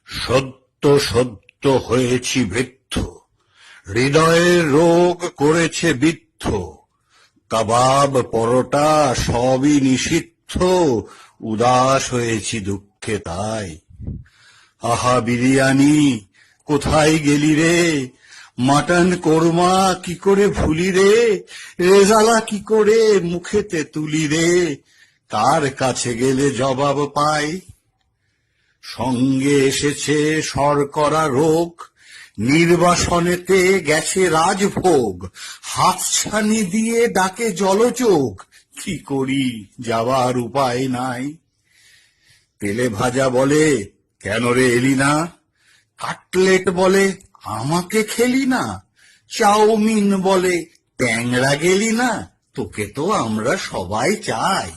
সত্য সত্য হয়েছি বৃদ্ধ, হৃদয়ের রোগ করেছে বিদ্ধ, কাবাব পরোটা সবই নিষিদ্ধ, উদাস হয়েছি দুঃখে তাই। আহা বিরিয়ানি কোথায় গেলি রে, মাটন কোরমা কি করে ভুলি রে, রেজালা কি করে মুখেতে তুলি রে, কার কাছে গেলে জবাব পাই। সঙ্গে এসেছে শর্করা রোগ, নির্বাসনেতে গেছে রাজভোগ, হাতছানি দিয়ে ডাকে জলযোগ, কি করি যাবার উপায় নাই। তেলে ভাজা বলে কেন রে এলি না, কাটলেট বলে আমাকে খেলি না, চাউমিন বলে ট্যাংরা গেলি না, তোকে তো আমরা সবাই চাই।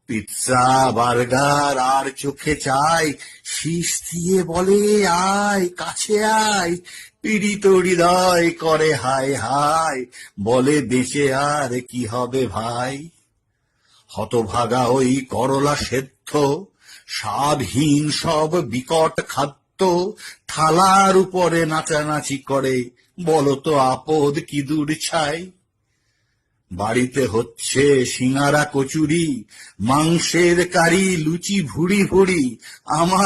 পিৎজা বার্গার আর চোখে চাই, শীষ দিয়ে বলে আয় কাছে আয়, পীড়িত হৃদয় করে হায় হায়, বলে বেঁচে আর কি হবে ভাই। হতভাগা ওই করলা সেদ্ধ, স্বাদহীন সব বিকট খাদ্য, থালার উপরে নাচানাচি করে, বলতো আপদ কি দূর ছাই। বাড়িতে হচ্ছে সিঙারা কচুরি, মাংসের কারি লুচি ভুড়ি ভুড়ি, আমার